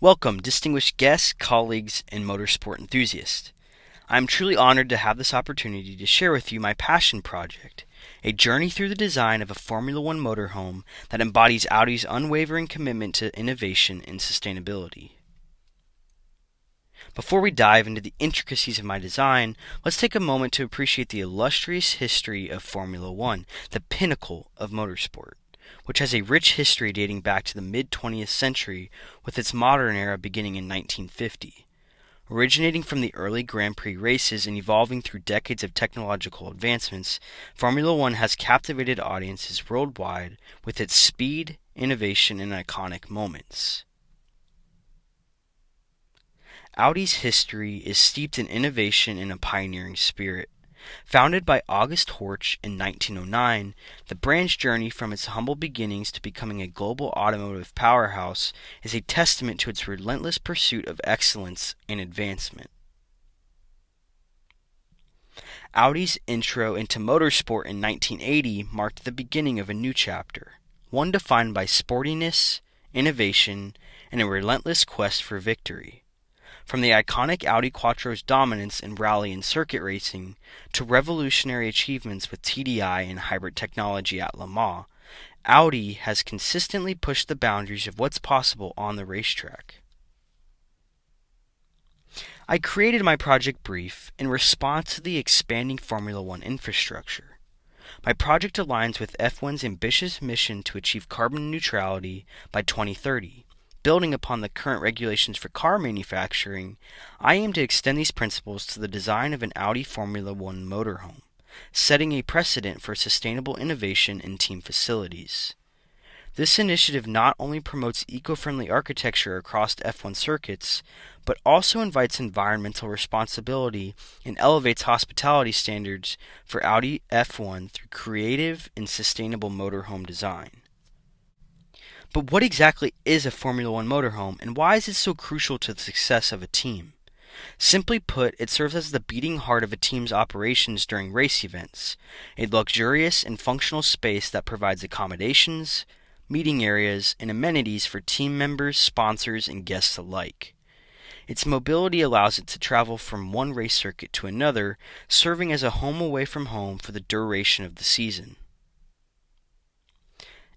Welcome, distinguished guests, colleagues, and motorsport enthusiasts. I am truly honored to have this opportunity to share with you my passion project, a journey through the design of a Formula One motorhome that embodies Audi's unwavering commitment to innovation and sustainability. Before we dive into the intricacies of my design, let's take a moment to appreciate the illustrious history of Formula One, the pinnacle of motorsport, which has a rich history dating back to the mid-20th century with its modern era beginning in 1950. Originating from the early Grand Prix races and evolving through decades of technological advancements, Formula One has captivated audiences worldwide with its speed, innovation, and iconic moments. Audi's history is steeped in innovation and a pioneering spirit. Founded by August Horch in 1909, the brand's journey from its humble beginnings to becoming a global automotive powerhouse is a testament to its relentless pursuit of excellence and advancement. Audi's intro into motorsport in 1980 marked the beginning of a new chapter, one defined by sportiness, innovation, and a relentless quest for victory. From the iconic Audi Quattro's dominance in rally and circuit racing to revolutionary achievements with TDI and hybrid technology at Le Mans, Audi has consistently pushed the boundaries of what's possible on the racetrack. I created my project brief in response to the expanding Formula One infrastructure. My project aligns with F1's ambitious mission to achieve carbon neutrality by 2030. Building upon the current regulations for car manufacturing, I aim to extend these principles to the design of an Audi Formula One motorhome, setting a precedent for sustainable innovation in team facilities. This initiative not only promotes eco-friendly architecture across F1 circuits, but also invites environmental responsibility and elevates hospitality standards for Audi F1 through creative and sustainable motorhome design. But what exactly is a Formula One motorhome, and why is it so crucial to the success of a team? Simply put, it serves as the beating heart of a team's operations during race events, a luxurious and functional space that provides accommodations, meeting areas, and amenities for team members, sponsors, and guests alike. Its mobility allows it to travel from one race circuit to another, serving as a home away from home for the duration of the season.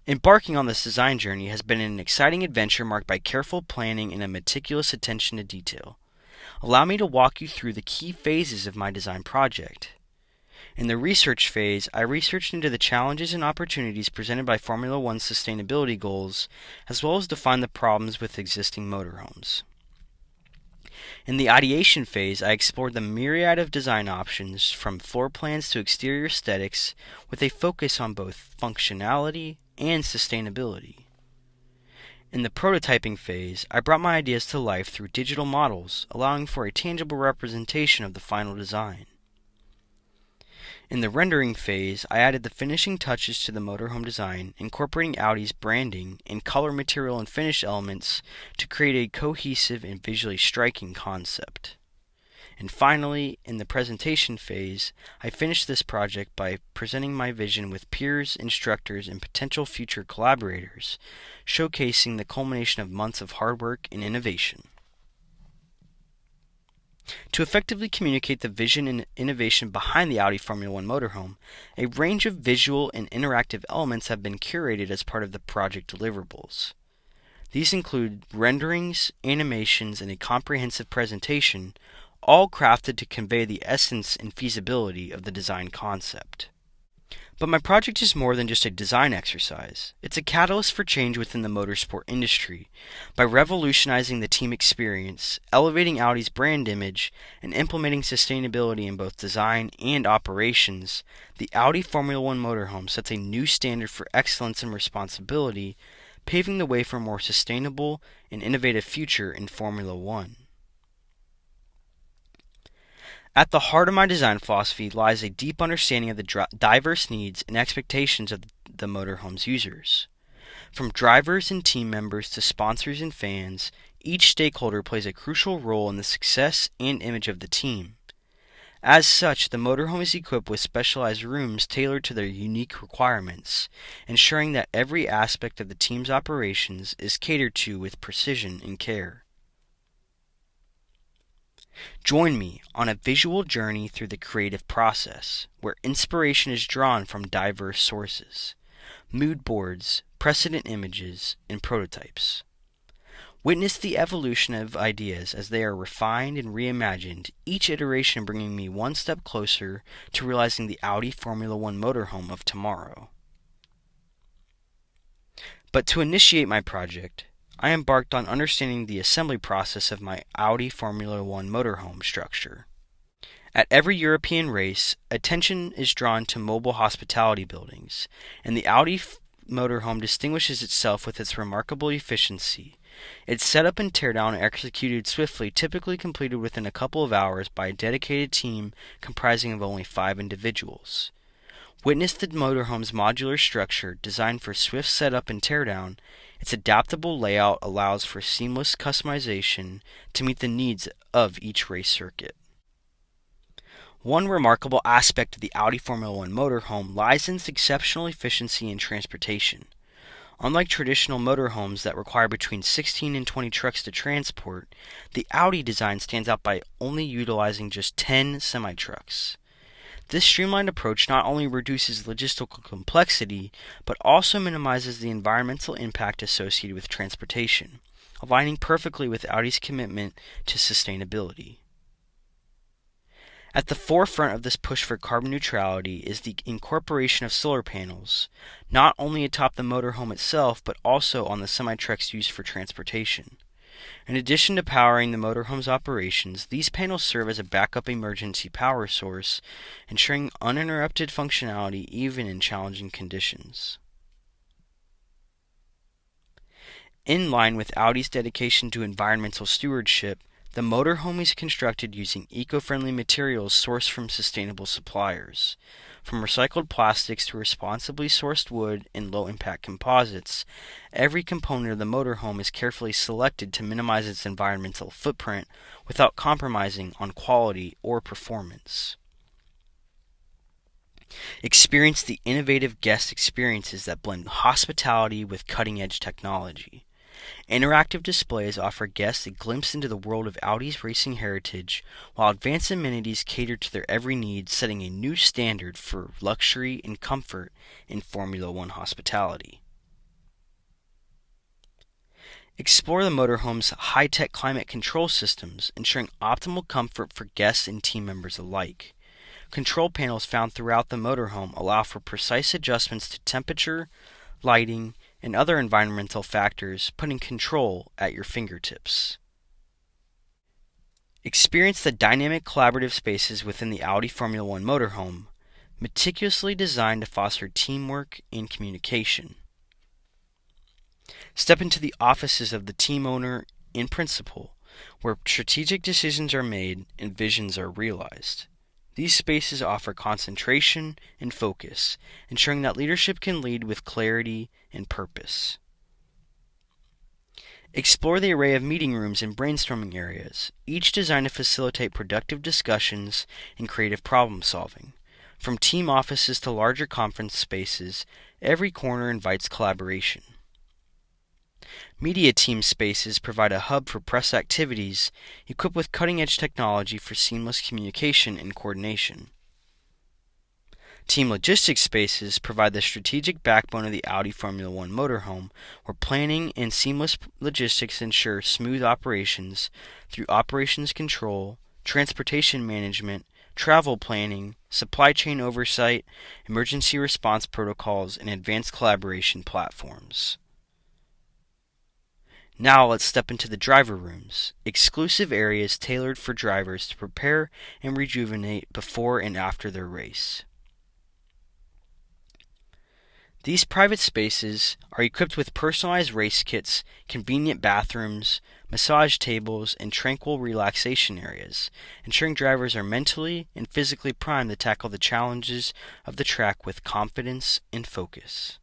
Embarking on this design journey has been an exciting adventure marked by careful planning and a meticulous attention to detail. Allow me to walk you through the key phases of my design project. In the research phase, I researched into the challenges and opportunities presented by Formula One's sustainability goals, as well as defined the problems with existing motorhomes. In the ideation phase, I explored the myriad of design options, from floor plans to exterior aesthetics, with a focus on both functionality and sustainability. In the prototyping phase, I brought my ideas to life through digital models, allowing for a tangible representation of the final design. In the rendering phase, I added the finishing touches to the motorhome design, incorporating Audi's branding and color, material, and finish elements to create a cohesive and visually striking concept. And finally, in the presentation phase, I finished this project by presenting my vision with peers, instructors, and potential future collaborators, showcasing the culmination of months of hard work and innovation. To effectively communicate the vision and innovation behind the Audi Formula One motorhome, a range of visual and interactive elements have been curated as part of the project deliverables. These include renderings, animations, and a comprehensive presentation, all crafted to convey the essence and feasibility of the design concept. But my project is more than just a design exercise. It's a catalyst for change within the motorsport industry. By revolutionizing the team experience, elevating Audi's brand image, and implementing sustainability in both design and operations, the Audi Formula One motorhome sets a new standard for excellence and responsibility, paving the way for a more sustainable and innovative future in Formula One. At the heart of my design philosophy lies a deep understanding of the diverse needs and expectations of the motorhome's users. From drivers and team members to sponsors and fans, each stakeholder plays a crucial role in the success and image of the team. As such, the motorhome is equipped with specialized rooms tailored to their unique requirements, ensuring that every aspect of the team's operations is catered to with precision and care. Join me on a visual journey through the creative process, where inspiration is drawn from diverse sources, mood boards, precedent images, and prototypes. Witness the evolution of ideas as they are refined and reimagined, each iteration bringing me one step closer to realizing the Audi Formula One motorhome of tomorrow. But to initiate my project, I embarked on understanding the assembly process of my Audi Formula One motorhome structure. At every European race, attention is drawn to mobile hospitality buildings, and the Audi motorhome distinguishes itself with its remarkable efficiency. Its setup and teardown are executed swiftly, typically completed within a couple of hours by a dedicated team comprising of only 5 individuals. Witness the motorhome's modular structure, designed for swift setup and teardown. Its adaptable layout allows for seamless customization to meet the needs of each race circuit. One remarkable aspect of the Audi Formula One motorhome lies in its exceptional efficiency in transportation. Unlike traditional motorhomes that require between 16 and 20 trucks to transport, the Audi design stands out by only utilizing just 10 semi-trucks. This streamlined approach not only reduces logistical complexity, but also minimizes the environmental impact associated with transportation, aligning perfectly with Audi's commitment to sustainability. At the forefront of this push for carbon neutrality is the incorporation of solar panels, not only atop the motorhome itself, but also on the semi-trucks used for transportation. In addition to powering the motorhome's operations, these panels serve as a backup emergency power source, ensuring uninterrupted functionality even in challenging conditions. In line with Audi's dedication to environmental stewardship, the motorhome is constructed using eco-friendly materials sourced from sustainable suppliers. From recycled plastics to responsibly sourced wood and low-impact composites, every component of the motorhome is carefully selected to minimize its environmental footprint without compromising on quality or performance. Experience the innovative guest experiences that blend hospitality with cutting-edge technology. Interactive displays offer guests a glimpse into the world of Audi's racing heritage, while advanced amenities cater to their every need, setting a new standard for luxury and comfort in Formula One hospitality. Explore the motorhome's high-tech climate control systems, ensuring optimal comfort for guests and team members alike. Control panels found throughout the motorhome allow for precise adjustments to temperature, lighting, and other environmental factors, putting control at your fingertips. Experience the dynamic collaborative spaces within the Audi Formula One motorhome, meticulously designed to foster teamwork and communication. Step into the offices of the team owner and principal, where strategic decisions are made and visions are realized. These spaces offer concentration and focus, ensuring that leadership can lead with clarity and purpose. Explore the array of meeting rooms and brainstorming areas, each designed to facilitate productive discussions and creative problem solving. From team offices to larger conference spaces, every corner invites collaboration. Media team spaces provide a hub for press activities, equipped with cutting-edge technology for seamless communication and coordination. Team logistics spaces provide the strategic backbone of the Audi Formula One motorhome, where planning and seamless logistics ensure smooth operations through operations control, transportation management, travel planning, supply chain oversight, emergency response protocols, and advanced collaboration platforms. Now let's step into the driver rooms, exclusive areas tailored for drivers to prepare and rejuvenate before and after their race. These private spaces are equipped with personalized race kits, convenient bathrooms, massage tables, and tranquil relaxation areas, ensuring drivers are mentally and physically primed to tackle the challenges of the track with confidence and focus.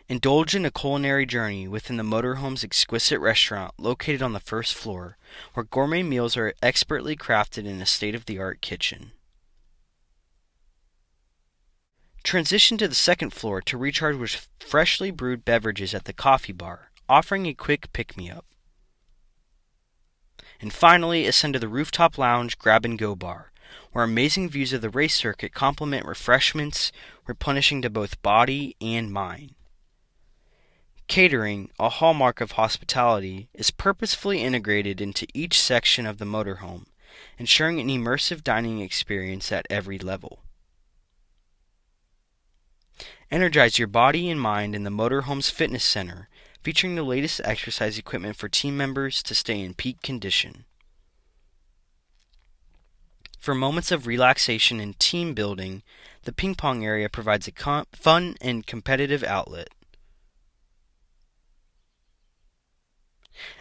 Indulge in a culinary journey within the motorhome's exquisite restaurant located on the first floor, where gourmet meals are expertly crafted in a state-of-the-art kitchen. Transition to the second floor to recharge with freshly brewed beverages at the coffee bar, offering a quick pick-me-up. And finally, ascend to the rooftop lounge grab-and-go bar, where amazing views of the race circuit complement refreshments, replenishing to both body and mind. Catering, a hallmark of hospitality, is purposefully integrated into each section of the motorhome, ensuring an immersive dining experience at every level. Energize your body and mind in the Motorhome's Fitness Center, featuring the latest exercise equipment for team members to stay in peak condition. For moments of relaxation and team building, the ping pong area provides a fun and competitive outlet.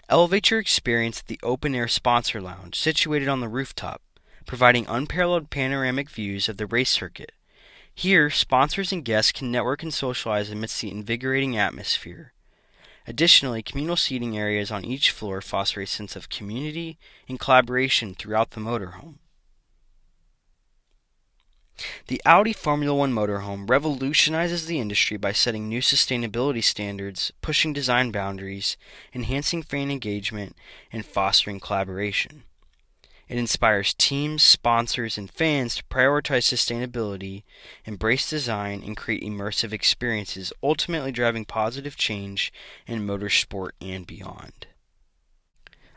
Elevate your experience at the open-air sponsor lounge situated on the rooftop, providing unparalleled panoramic views of the race circuit. Here, sponsors and guests can network and socialize amidst the invigorating atmosphere. Additionally, communal seating areas on each floor foster a sense of community and collaboration throughout the motorhome. The Audi Formula 1 motorhome revolutionizes the industry by setting new sustainability standards, pushing design boundaries, enhancing fan engagement, and fostering collaboration. It inspires teams, sponsors, and fans to prioritize sustainability, embrace design, and create immersive experiences, ultimately driving positive change in motorsport and beyond.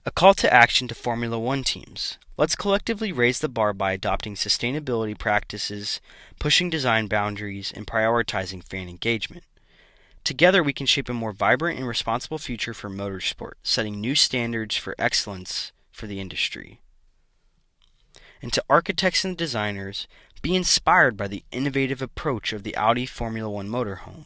A call to action to Formula 1 teams. Let's collectively raise the bar by adopting sustainability practices, pushing design boundaries, and prioritizing fan engagement. Together, we can shape a more vibrant and responsible future for motorsport, setting new standards for excellence for the industry. And to architects and designers, be inspired by the innovative approach of the Audi Formula 1 motorhome.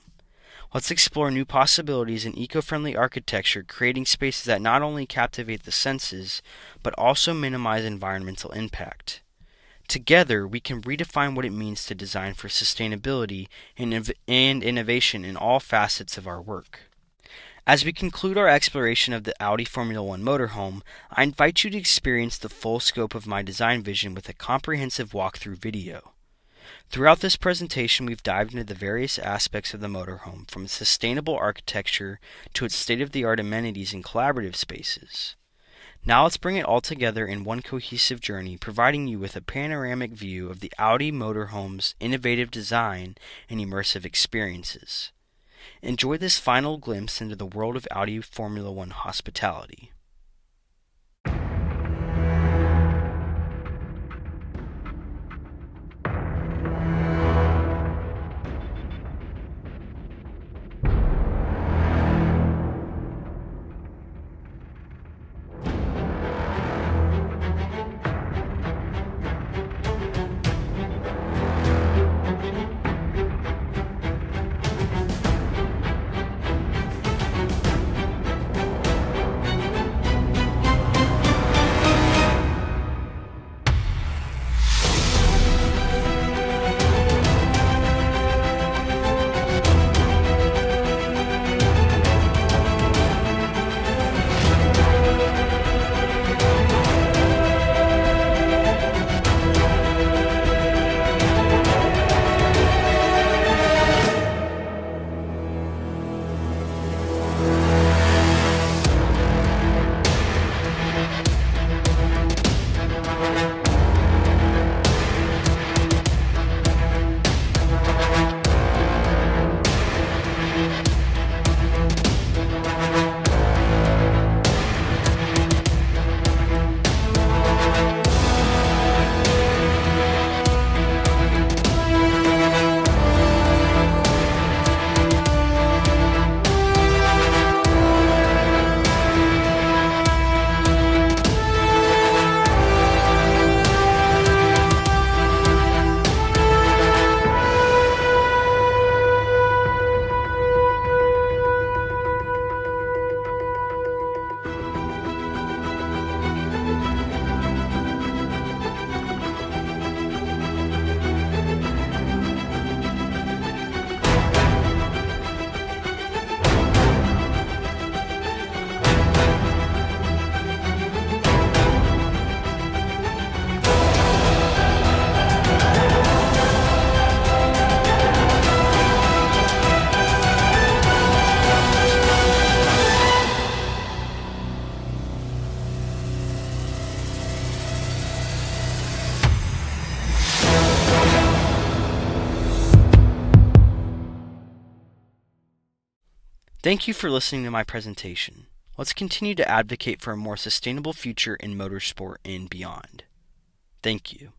Let's explore new possibilities in eco-friendly architecture, creating spaces that not only captivate the senses, but also minimize environmental impact. Together, we can redefine what it means to design for sustainability and innovation in all facets of our work. As we conclude our exploration of the Audi Formula 1 motorhome, I invite you to experience the full scope of my design vision with a comprehensive walkthrough video. Throughout this presentation, we've dived into the various aspects of the motorhome, from its sustainable architecture to its state-of-the-art amenities and collaborative spaces. Now let's bring it all together in one cohesive journey, providing you with a panoramic view of the Audi motorhome's innovative design and immersive experiences. Enjoy this final glimpse into the world of Audi Formula 1 hospitality. Thank you for listening to my presentation. Let's continue to advocate for a more sustainable future in motorsport and beyond. Thank you.